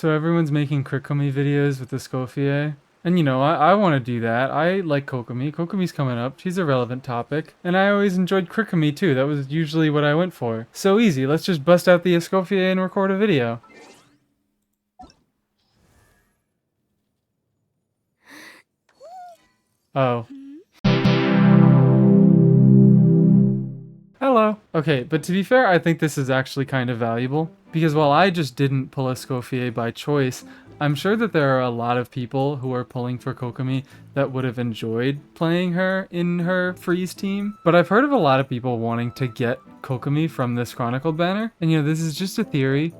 So everyone's making Critkomi videos with the Scofier. And you know, I want to do that. I like Kokomi. Kokomi's coming up. She's a relevant topic. And I always enjoyed Critkomi too. That was usually what I went for. So easy. Let's just bust out the Scofier and record a video. Oh. Hello. Okay, but to be fair, I think this is actually kind of valuable. Because while I just didn't pull a Scofier by choice, I'm sure that there are a lot of people who are pulling for Kokomi that would have enjoyed playing her in her freeze team. But I've heard of a lot of people wanting to get Kokomi from this Chronicled banner. And you know, this is just a theory,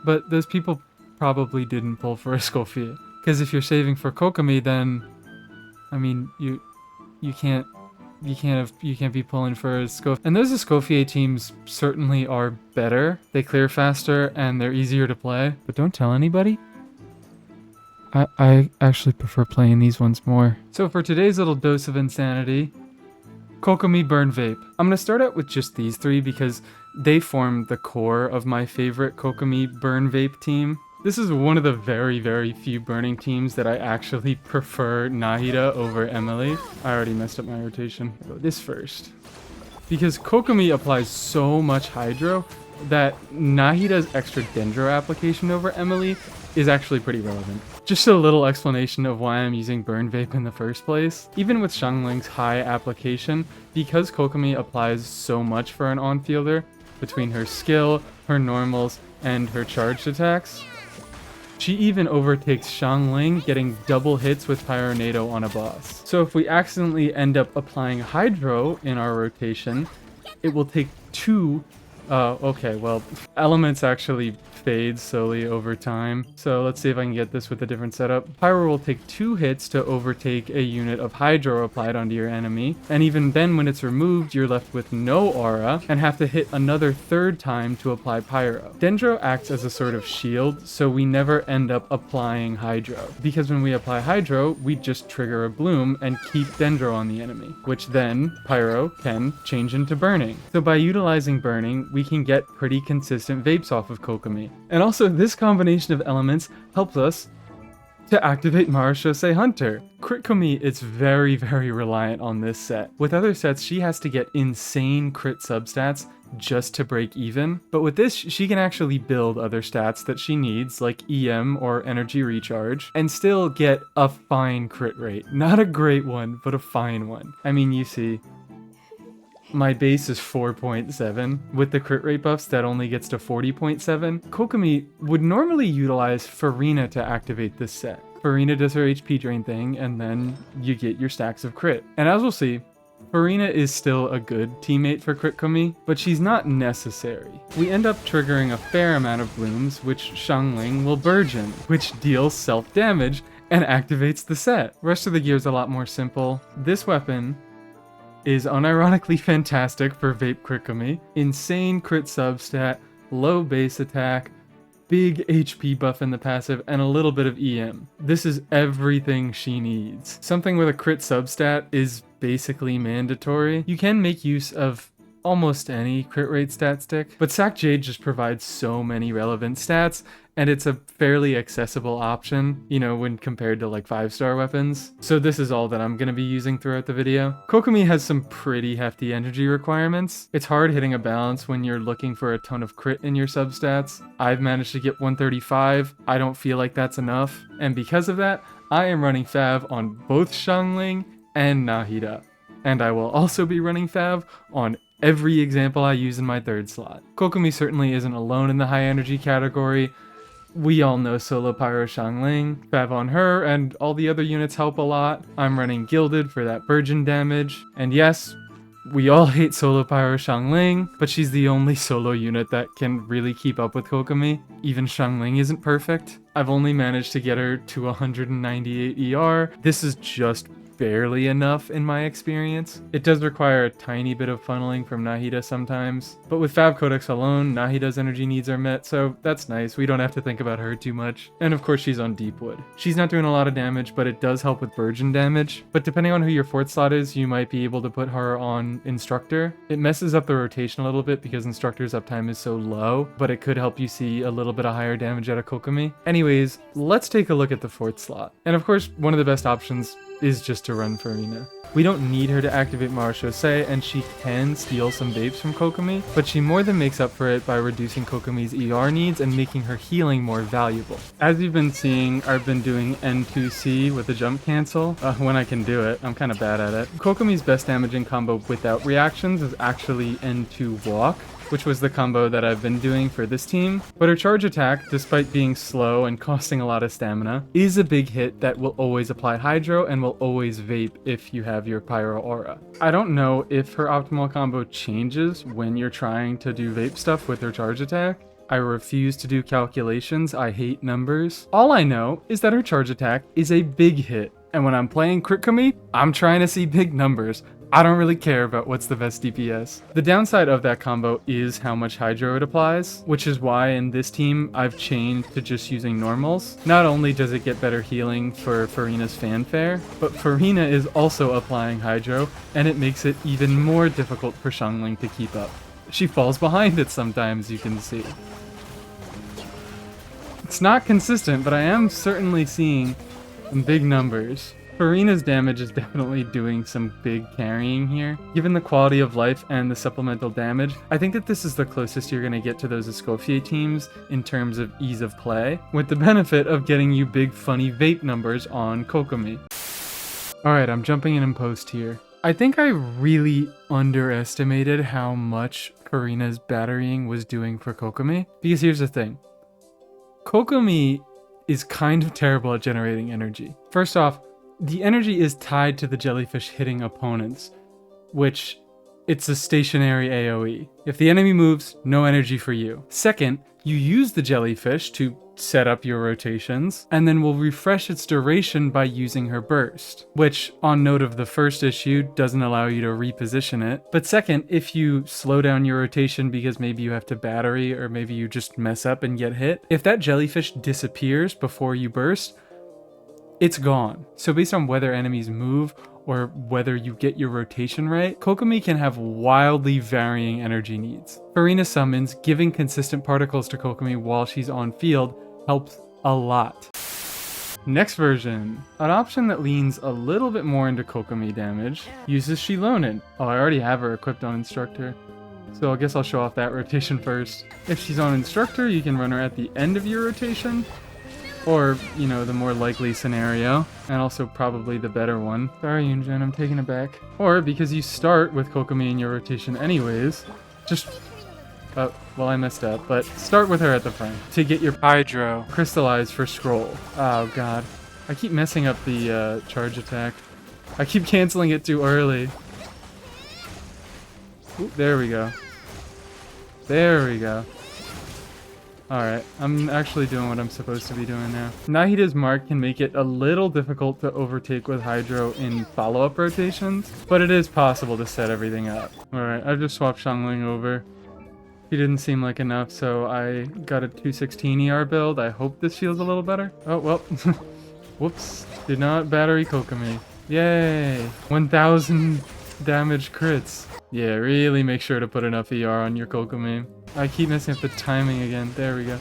but those people probably didn't pull for a Scofier. Because if you're saving for Kokomi, then, I mean, you can't be pulling for a Scofier. And those Scofier teams certainly are better. They clear faster and they're easier to play. But don't tell anybody. I actually prefer playing these ones more. So for today's little dose of insanity, Kokomi, Burn, Vape. I'm gonna start out with just these three because they form the core of my favorite Kokomi, Burn, Vape team. This is one of the very, very few burning teams that I actually prefer Nahida over Emily. I already messed up my rotation. I'll go this first. Because Kokomi applies so much Hydro that Nahida's extra Dendro application over Emily is actually pretty relevant. Just a little explanation of why I'm using Burn Vape in the first place. Even with Xiangling's high application, because Kokomi applies so much for an on-fielder, between her skill, her normals, and her charged attacks, she even overtakes Xiangling, getting double hits with Pyronado on a boss. So if we accidentally end up applying Hydro in our rotation, it will take two... okay, well, elements actually fade slowly over time. So let's see if I can get this with a different setup. Pyro will take 2 hits to overtake a unit of Hydro applied onto your enemy. And even then, when it's removed, you're left with no aura and have to hit another 3rd time to apply Pyro. Dendro acts as a sort of shield, so we never end up applying Hydro. Because when we apply Hydro, we just trigger a Bloom and keep Dendro on the enemy, which then Pyro can change into Burning. So by utilizing Burning, we can get pretty consistent vapes off of Kokomi. And also, this combination of elements helps us to activate Marashose Hunter. Critkomi is very, very reliant on this set. With other sets, she has to get insane crit substats just to break even. But with this, she can actually build other stats that she needs, like EM or Energy Recharge, and still get a fine crit rate. Not a great one, but a fine one. I mean, you see, my base is 4.7. With the crit rate buffs, that only gets to 40.7. Kokomi would normally utilize Fuwina to activate this set. Fuwina does her HP drain thing, and then you get your stacks of crit. And as we'll see, Fuwina is still a good teammate for Critkomi, but she's not necessary. We end up triggering a fair amount of blooms, which Xiangling will burgeon, which deals self-damage and activates the set. Rest of the gear is a lot more simple. This weapon is unironically fantastic for Vape Critkomi. Insane crit substat, low base attack, big HP buff in the passive, and a little bit of EM. This is everything she needs. Something with a crit substat is basically mandatory. You can make use of almost any crit rate stat stick, but Sac Jade just provides so many relevant stats, and it's a fairly accessible option, you know, when compared to like 5-star weapons. So this is all that I'm going to be using throughout the video. Kokomi has some pretty hefty energy requirements. It's hard hitting a balance when you're looking for a ton of crit in your substats. I've managed to get 135. I don't feel like that's enough. And because of that, I am running Fav on both Xiangling and Nahida. And I will also be running Fav on every example I use in my 3rd slot. Kokomi certainly isn't alone in the high energy category. We all know Solo Pyro Xiangling. Fav on her and all the other units help a lot. I'm running Gilded for that Burgeon damage. And yes, we all hate Solo Pyro Xiangling, but she's the only solo unit that can really keep up with Kokomi. Even Xiangling isn't perfect. I've only managed to get her to 198 ER. This is just barely enough in my experience. It does require a tiny bit of funneling from Nahida sometimes, but with Fab Codex alone, Nahida's energy needs are met, so that's nice. We don't have to think about her too much. And of course she's on Deepwood. She's not doing a lot of damage, but it does help with Burgeon damage. But depending on who your fourth slot is, you might be able to put her on Instructor. It messes up the rotation a little bit because Instructor's uptime is so low, but it could help you see a little bit of higher damage out of Kokomi. Anyways, let's take a look at the fourth slot. And of course, one of the best options is just to run Fuwina. We don't need her to activate Marashosei, and she can steal some Vapes from Kokomi, but she more than makes up for it by reducing Kokomi's ER needs and making her healing more valuable. As you've been seeing, I've been doing N2C with the jump cancel when I can do it. I'm kind of bad at it. Kokomi's best damaging combo without reactions is actually N2 Walk, which was the combo that I've been doing for this team. But her charge attack, despite being slow and costing a lot of stamina, is a big hit that will always apply Hydro and will always Vape if you have your Pyro Aura. I don't know if her optimal combo changes when you're trying to do Vape stuff with her charge attack. I refuse to do calculations, I hate numbers. All I know is that her charge attack is a big hit, and when I'm playing Critkomi, I'm trying to see big numbers. I don't really care about what's the best DPS. The downside of that combo is how much Hydro it applies, which is why in this team I've changed to just using normals. Not only does it get better healing for Fuwina's fanfare, but Fuwina is also applying Hydro, and it makes it even more difficult for Xiangling to keep up. She falls behind it sometimes, you can see. It's not consistent, but I am certainly seeing some big numbers. Fuwina's damage is definitely doing some big carrying here. Given the quality of life and the supplemental damage, I think that this is the closest you're going to get to those Escoffier teams in terms of ease of play, with the benefit of getting you big funny Vape numbers on Kokomi. Alright, I'm jumping in post here. I think I really underestimated how much Fuwina's batterying was doing for Kokomi, because here's the thing. Kokomi is kind of terrible at generating energy. First off, the energy is tied to the jellyfish hitting opponents, which it's a stationary AoE. If the enemy moves, no energy for you. Second, you use the jellyfish to set up your rotations, and then will refresh its duration by using her burst, which, on note of the first issue, doesn't allow you to reposition it. But second, if you slow down your rotation because maybe you have to battery or maybe you just mess up and get hit, if that jellyfish disappears before you burst, it's gone. So based on whether enemies move or whether you get your rotation right, Kokomi can have wildly varying energy needs. Fuwina summons, giving consistent particles to Kokomi while she's on field helps a lot. Next version, an option that leans a little bit more into Kokomi damage, uses xilonen. Oh, I already have her equipped on Instructor, so I guess I'll show off that rotation first. If she's on Instructor, you can run her at the end of your rotation, or, you know, the more likely scenario, and also probably the better one. Sorry, Yunjin, I'm taking it back. Or, because you start with Kokomi in your rotation anyways, just... Oh, well, I messed up, but start with her at the front to get your Hydro crystallized for Scroll. Oh, God. I keep messing up the charge attack. I keep canceling it too early. Ooh, there we go. There we go. Alright, I'm actually doing what I'm supposed to be doing now. Nahida's mark can make it a little difficult to overtake with Hydro in follow-up rotations, but it is possible to set everything up. Alright, I've just swapped Xiangling over. He didn't seem like enough, so I got a 216 ER build. I hope this feels a little better. Oh, well. Whoops. Did not battery Kokomi. Yay! 1000 damage crits. Yeah, really make sure to put enough ER on your Kokomi. I keep messing up the timing again. There we go.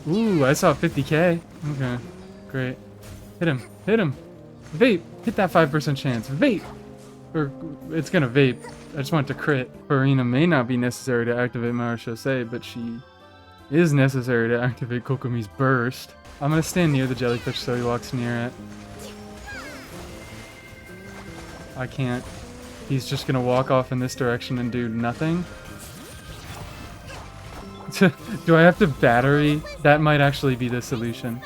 Ooh, I saw 50k. Okay, great. Hit him. Hit him. Vape. Hit that 5% chance. Vape. Or, it's gonna vape. I just want to crit. Fuwina may not be necessary to activate Marashosei, but she is necessary to activate Kokomi's burst. I'm gonna stand near the jellyfish so he walks near it. I can't. He's just gonna walk off in this direction and do nothing. Do I have to battery? That might actually be the solution.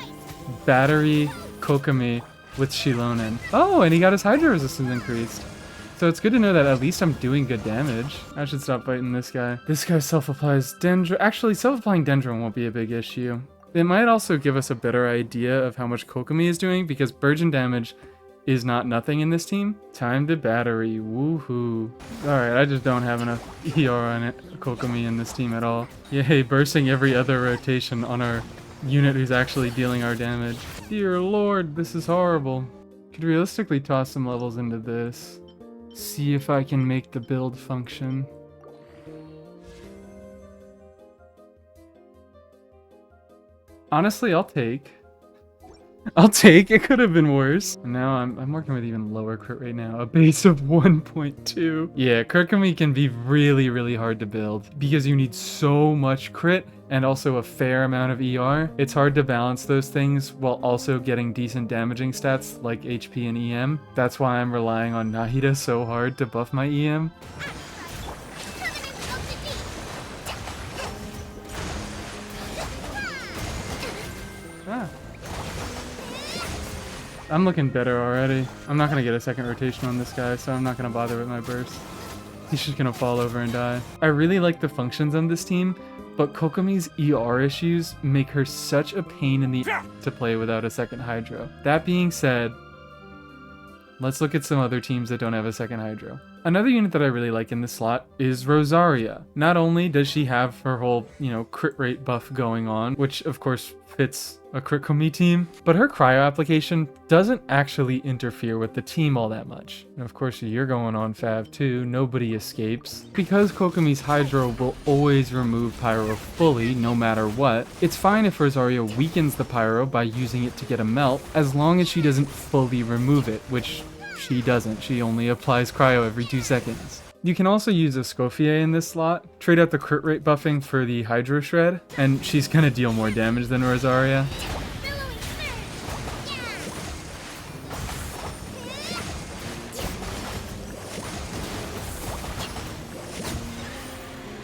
Battery Kokomi with xilonen. Oh, and he got his Hydro resistance increased. So it's good to know that at least I'm doing good damage. I should stop fighting this guy. This guy self-applies Dendron. Actually, self-applying Dendron won't be a big issue. It might also give us a better idea of how much Kokomi is doing, because burgeon damage is not nothing in this team. Time to battery, woohoo. Alright, I just don't have enough ER on it, Kokomi in this team at all. Yay, bursting every other rotation on our unit who's actually dealing our damage. Dear lord, this is horrible. Could realistically toss some levels into this. See if I can make the build function. Honestly, I'll take. It could have been worse. And now I'm working with even lower crit rate now, a base of 1.2. Yeah, Critkomi can be really, really hard to build because you need so much crit and also a fair amount of ER. It's hard to balance those things while also getting decent damaging stats like HP and EM. That's why I'm relying on Nahida so hard to buff my EM. I'm looking better already. I'm not gonna get a second rotation on this guy, so I'm not gonna bother with my burst. He's just gonna fall over and die. I really like the functions on this team, but Kokomi's ER issues make her such a pain in the to play without a second Hydro. That being said, let's look at some other teams that don't have a second Hydro. Another unit that I really like in this slot is Rosaria. Not only does she have her whole, crit rate buff going on, which of course fits a Critkomi team, but her cryo application doesn't actually interfere with the team all that much. And of course you're going on Fav too, nobody escapes. Because Kokomi's Hydro will always remove Pyro fully, no matter what, it's fine if Rosaria weakens the Pyro by using it to get a melt, as long as she doesn't fully remove it, which she doesn't. She only applies cryo every 2 seconds. You can also use a Escoffier in this slot, trade out the crit rate buffing for the Hydro Shred, and she's gonna deal more damage than Rosaria.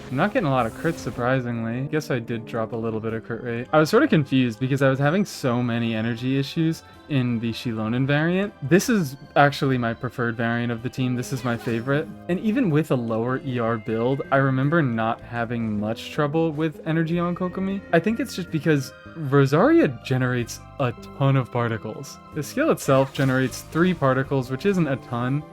I'm not getting a lot of crits, surprisingly. Guess I did drop a little bit of crit rate. I was sort of confused because I was having so many energy issues in the xilonen variant. This is actually my preferred variant of the team. This is my favorite. And even with a lower ER build, I remember not having much trouble with energy on Kokomi. I think it's just because Rosaria generates a ton of particles. The skill itself generates 3 particles, which isn't a ton,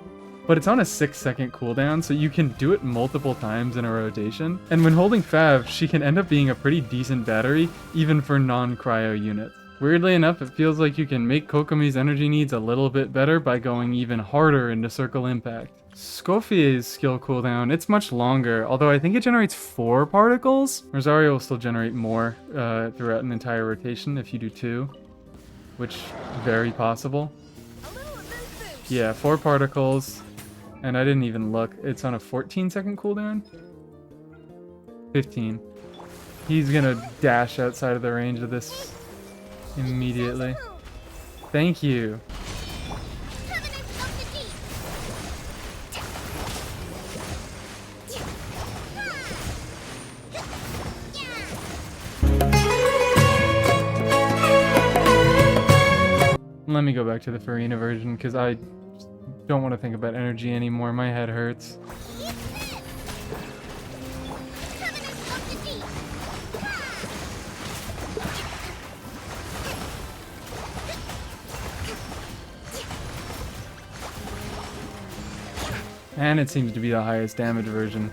but it's on a 6-second cooldown, so you can do it multiple times in a rotation. And when holding Fav, she can end up being a pretty decent battery, even for non-cryo units. Weirdly enough, it feels like you can make Kokomi's energy needs a little bit better by going even harder into Circle Impact. Escoffier's skill cooldown, it's much longer, although I think it generates 4 particles. Rosaria will still generate more throughout an entire rotation if you do 2, which is very possible. Yeah, 4 particles. And I didn't even look. It's on a 14-second cooldown? 15. He's gonna dash outside of the range of this immediately. Thank you. Let me go back to the Fuwina version, because I don't want to think about energy anymore. My head hurts. And it seems to be the highest damage version,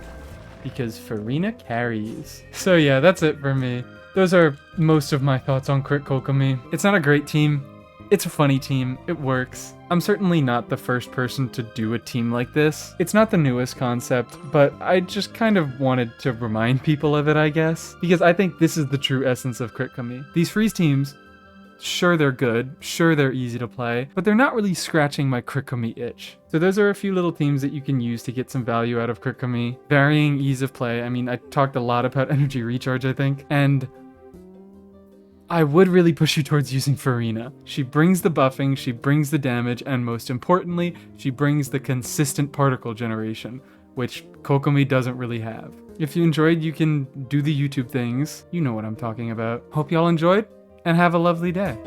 because Fuwina carries. So yeah, that's it for me. Those are most of my thoughts on Crit Kokomi. It's not a great team. It's a funny team, it works. I'm certainly not the first person to do a team like this. It's not the newest concept, but I just kind of wanted to remind people of it, I guess. Because I think this is the true essence of Critkomi. These freeze teams, sure they're good, sure they're easy to play, but they're not really scratching my Critkomi itch. So those are a few little themes that you can use to get some value out of Critkomi. Varying ease of play, I mean, I talked a lot about energy recharge, I think, and I would really push you towards using Fuwina. She brings the buffing, she brings the damage, and most importantly, she brings the consistent particle generation, which Kokomi doesn't really have. If you enjoyed, you can do the YouTube things. You know what I'm talking about. Hope y'all enjoyed, and have a lovely day.